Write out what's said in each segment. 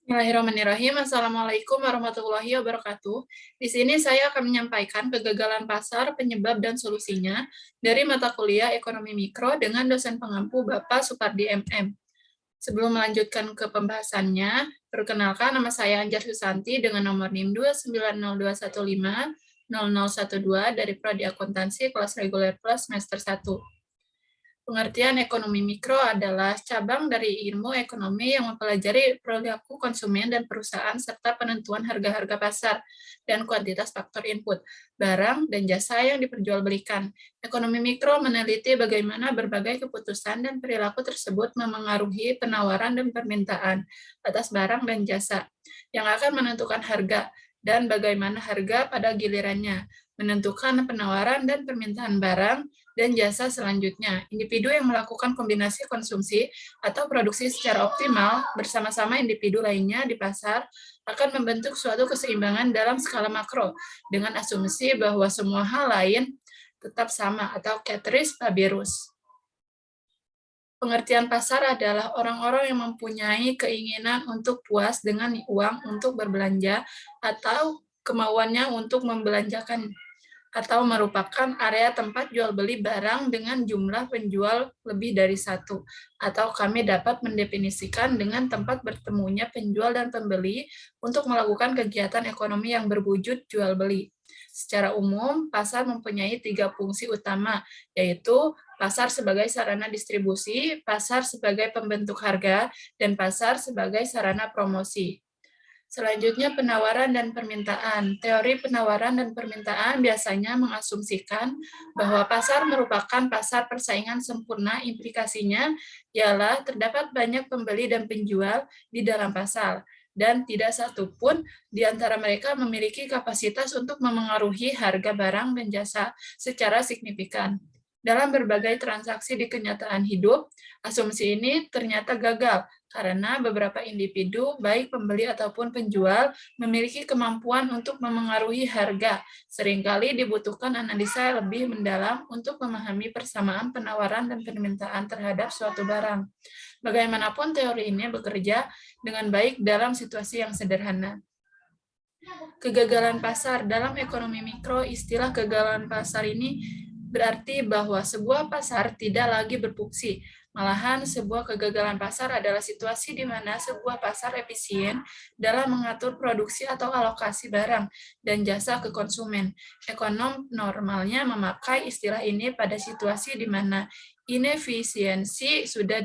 Bismillahirrahmanirrahim. Assalamualaikum warahmatullahi wabarakatuh. Di sini saya akan menyampaikan kegagalan pasar, penyebab dan solusinya dari mata kuliah Ekonomi Mikro dengan dosen pengampu Bapak Supardi MM. Sebelum melanjutkan ke pembahasannya, perkenalkan nama saya Anjar Susanti dengan nomor NIM 29021500012 dari Prodi Akuntansi kelas reguler plus semester 1. Pengertian ekonomi mikro adalah cabang dari ilmu ekonomi yang mempelajari perilaku konsumen dan perusahaan serta penentuan harga-harga pasar dan kuantitas faktor input, barang dan jasa yang diperjualbelikan. Ekonomi mikro meneliti bagaimana berbagai keputusan dan perilaku tersebut memengaruhi penawaran dan permintaan atas barang dan jasa yang akan menentukan harga dan bagaimana harga pada gilirannya menentukan penawaran dan permintaan barang dan jasa selanjutnya. Individu yang melakukan kombinasi konsumsi atau produksi secara optimal bersama-sama individu lainnya di pasar akan membentuk suatu keseimbangan dalam skala makro dengan asumsi bahwa semua hal lain tetap sama atau ceteris paribus. Pengertian pasar adalah orang-orang yang mempunyai keinginan untuk puas dengan uang untuk berbelanja atau kemauannya untuk membelanjakan atau merupakan area tempat jual beli barang dengan jumlah penjual lebih dari satu, atau kami dapat mendefinisikan dengan tempat bertemunya penjual dan pembeli untuk melakukan kegiatan ekonomi yang berwujud jual beli. Secara umum, pasar mempunyai 3 fungsi utama, yaitu pasar sebagai sarana distribusi, pasar sebagai pembentuk harga, dan pasar sebagai sarana promosi. Selanjutnya, penawaran dan permintaan. Teori penawaran dan permintaan biasanya mengasumsikan bahwa pasar merupakan pasar persaingan sempurna. Implikasinya ialah terdapat banyak pembeli dan penjual di dalam pasar, dan tidak satu pun di antara mereka memiliki kapasitas untuk memengaruhi harga barang dan jasa secara signifikan. Dalam berbagai transaksi di kenyataan hidup, asumsi ini ternyata gagal karena beberapa individu, baik pembeli ataupun penjual, memiliki kemampuan untuk memengaruhi harga. Seringkali dibutuhkan analisa lebih mendalam untuk memahami persamaan penawaran dan permintaan terhadap suatu barang. Bagaimanapun teori ini bekerja dengan baik dalam situasi yang sederhana. Kegagalan pasar dalam ekonomi mikro, istilah kegagalan pasar ini berarti bahwa sebuah pasar tidak lagi berfungsi. Malahan, sebuah kegagalan pasar adalah situasi di mana sebuah pasar efisien dalam mengatur produksi atau alokasi barang dan jasa ke konsumen. Ekonom normalnya memakai istilah ini pada situasi di mana inefisiensi sudah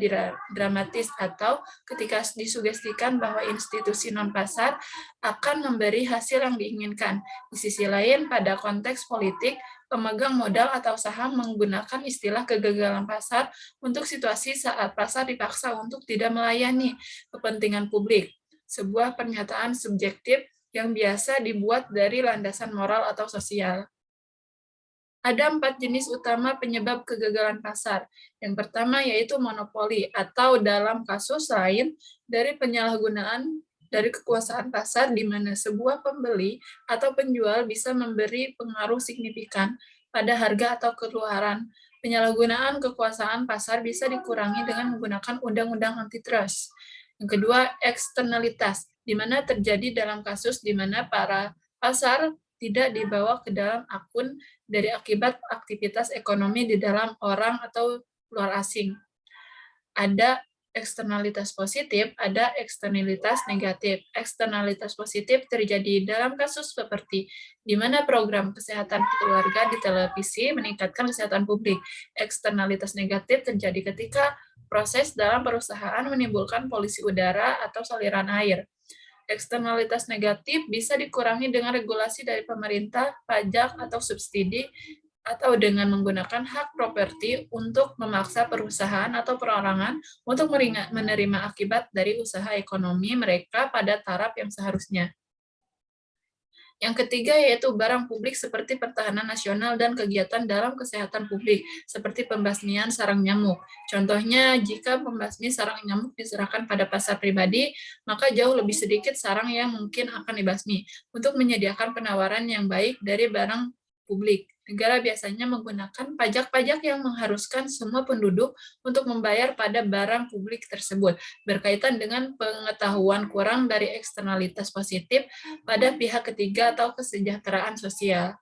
dramatis atau ketika disugestikan bahwa institusi non-pasar akan memberi hasil yang diinginkan. Di sisi lain, pada konteks politik, pemegang modal atau saham menggunakan istilah kegagalan pasar untuk situasi saat pasar dipaksa untuk tidak melayani kepentingan publik. Sebuah pernyataan subjektif yang biasa dibuat dari landasan moral atau sosial. Ada 4 jenis utama penyebab kegagalan pasar. Yang pertama yaitu monopoli, atau dalam kasus lain dari penyalahgunaan dari kekuasaan pasar di mana sebuah pembeli atau penjual bisa memberi pengaruh signifikan pada harga atau keluaran. Penyalahgunaan kekuasaan pasar bisa dikurangi dengan menggunakan undang-undang antitrust. Yang kedua, eksternalitas, di mana terjadi dalam kasus di mana para pasar tidak dibawa ke dalam akun dari akibat aktivitas ekonomi di dalam orang atau luar asing. Ada eksternalitas positif, ada eksternalitas negatif. Eksternalitas positif terjadi dalam kasus seperti di mana program kesehatan keluarga di televisi meningkatkan kesehatan publik. Eksternalitas negatif terjadi ketika proses dalam perusahaan menimbulkan polusi udara atau saluran air. Eksternalitas negatif bisa dikurangi dengan regulasi dari pemerintah, pajak, atau subsidi, atau dengan menggunakan hak properti untuk memaksa perusahaan atau perorangan untuk menerima akibat dari usaha ekonomi mereka pada taraf yang seharusnya. Yang ketiga yaitu barang publik seperti pertahanan nasional dan kegiatan dalam kesehatan publik, seperti pembasmian sarang nyamuk. Contohnya, jika pembasmi sarang nyamuk diserahkan pada pasar pribadi, maka jauh lebih sedikit sarang yang mungkin akan dibasmi untuk menyediakan penawaran yang baik dari barang publik. Negara biasanya menggunakan pajak-pajak yang mengharuskan semua penduduk untuk membayar pada barang publik tersebut, berkaitan dengan pengetahuan kurang dari eksternalitas positif pada pihak ketiga atau kesejahteraan sosial.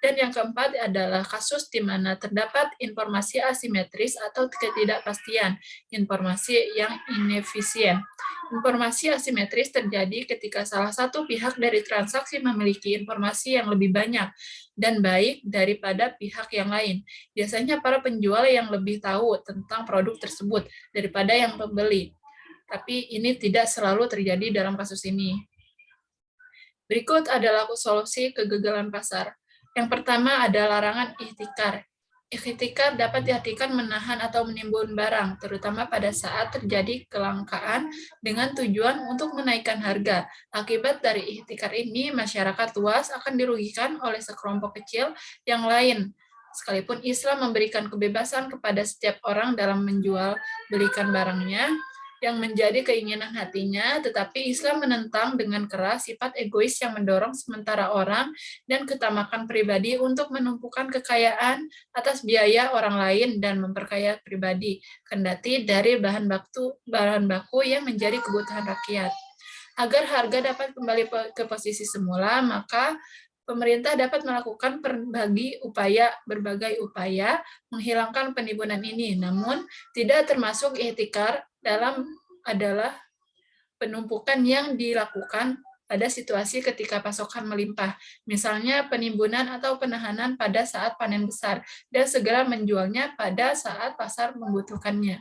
Dan yang keempat adalah kasus di mana terdapat informasi asimetris atau ketidakpastian, informasi yang inefisien. Informasi asimetris terjadi ketika salah satu pihak dari transaksi memiliki informasi yang lebih banyak dan baik daripada pihak yang lain. Biasanya para penjual yang lebih tahu tentang produk tersebut daripada yang pembeli. Tapi ini tidak selalu terjadi dalam kasus ini. Berikut adalah solusi kegagalan pasar. Yang pertama ada larangan ihtikar. Ihtikar dapat diartikan menahan atau menimbun barang, terutama pada saat terjadi kelangkaan dengan tujuan untuk menaikkan harga. Akibat dari ihtikar ini, masyarakat luas akan dirugikan oleh sekelompok kecil yang lain. Sekalipun Islam memberikan kebebasan kepada setiap orang dalam menjual belikan barangnya, yang menjadi keinginan hatinya, tetapi Islam menentang dengan keras sifat egois yang mendorong sementara orang dan ketamakan pribadi untuk menumpukan kekayaan atas biaya orang lain dan memperkaya pribadi, kendati dari bahan baku yang menjadi kebutuhan rakyat. Agar harga dapat kembali ke posisi semula, maka pemerintah dapat melakukan berbagai upaya menghilangkan penimbunan ini, namun tidak termasuk ihtikar dalam adalah penumpukan yang dilakukan pada situasi ketika pasokan melimpah, misalnya penimbunan atau penahanan pada saat panen besar, dan segera menjualnya pada saat pasar membutuhkannya.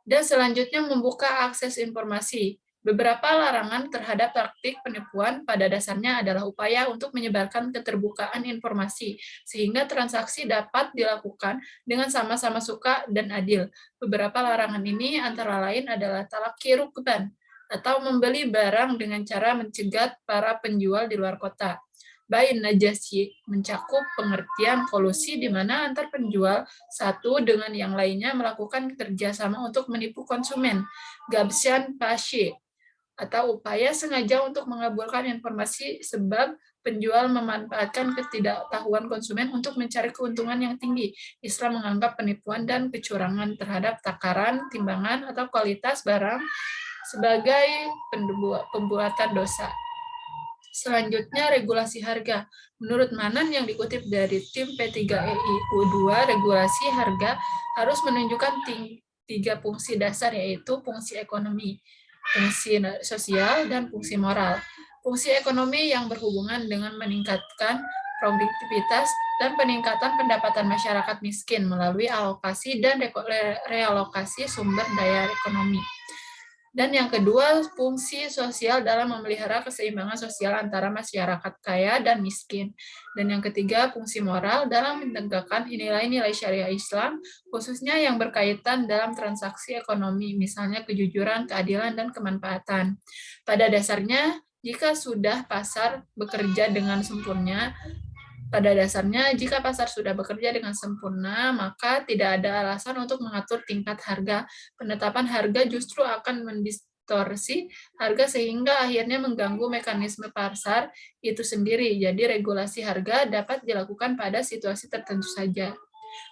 Dan selanjutnya membuka akses informasi. Beberapa larangan terhadap praktik penipuan pada dasarnya adalah upaya untuk menyebarkan keterbukaan informasi, sehingga transaksi dapat dilakukan dengan sama-sama suka dan adil. Beberapa larangan ini antara lain adalah talaqi rukban, atau membeli barang dengan cara mencegat para penjual di luar kota. Bain najasi mencakup pengertian kolusi di mana antar penjual satu dengan yang lainnya melakukan kerjasama untuk menipu konsumen. Gabsyan pasye, atau upaya sengaja untuk mengabulkan informasi sebab penjual memanfaatkan ketidaktahuan konsumen untuk mencari keuntungan yang tinggi. Islam menganggap penipuan dan kecurangan terhadap takaran, timbangan, atau kualitas barang sebagai pembuatan dosa. Selanjutnya, regulasi harga. Menurut Manan yang dikutip dari tim P3EIU2, regulasi harga harus menunjukkan tiga fungsi dasar, yaitu fungsi ekonomi, fungsi sosial, dan fungsi moral. Fungsi ekonomi yang berhubungan dengan meningkatkan produktivitas dan peningkatan pendapatan masyarakat miskin melalui alokasi dan realokasi sumber daya ekonomi. Dan yang kedua, fungsi sosial dalam memelihara keseimbangan sosial antara masyarakat kaya dan miskin. Dan yang ketiga, fungsi moral dalam menegakkan nilai-nilai syariah Islam, khususnya yang berkaitan dalam transaksi ekonomi, misalnya kejujuran, keadilan, dan kemanfaatan. Pada dasarnya, jika sudah pasar bekerja dengan sempurna, jika pasar sudah bekerja dengan sempurna, maka tidak ada alasan untuk mengatur tingkat harga. Penetapan harga justru akan mendistorsi harga sehingga akhirnya mengganggu mekanisme pasar itu sendiri. Jadi regulasi harga dapat dilakukan pada situasi tertentu saja.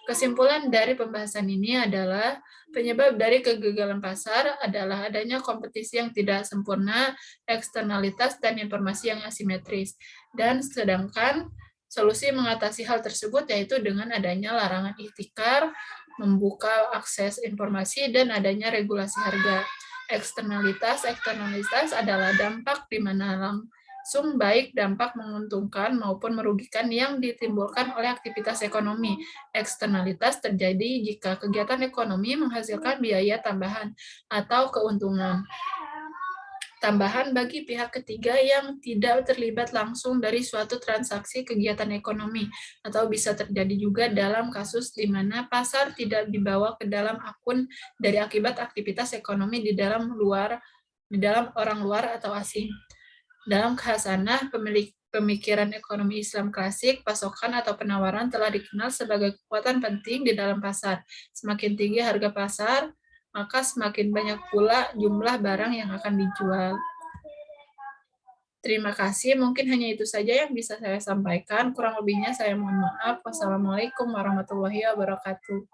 Kesimpulan dari pembahasan ini adalah penyebab dari kegagalan pasar adalah adanya kompetisi yang tidak sempurna, eksternalitas, dan informasi yang asimetris. Dan sedangkan solusi mengatasi hal tersebut yaitu dengan adanya larangan ihtikar, membuka akses informasi, dan adanya regulasi harga. Eksternalitas adalah dampak di mana langsung baik dampak menguntungkan maupun merugikan yang ditimbulkan oleh aktivitas ekonomi. Eksternalitas terjadi jika kegiatan ekonomi menghasilkan biaya tambahan atau keuntungan tambahan bagi pihak ketiga yang tidak terlibat langsung dari suatu transaksi kegiatan ekonomi, atau bisa terjadi juga dalam kasus di mana pasar tidak dibawa ke dalam akun dari akibat aktivitas ekonomi di dalam orang luar atau asing. Dalam khasanah pemikiran ekonomi Islam klasik, pasokan atau penawaran telah dikenal sebagai kekuatan penting di dalam pasar. Semakin tinggi harga pasar, maka semakin banyak pula jumlah barang yang akan dijual. Terima kasih, mungkin hanya itu saja yang bisa saya sampaikan. Kurang lebihnya saya mohon maaf. Wassalamualaikum warahmatullahi wabarakatuh.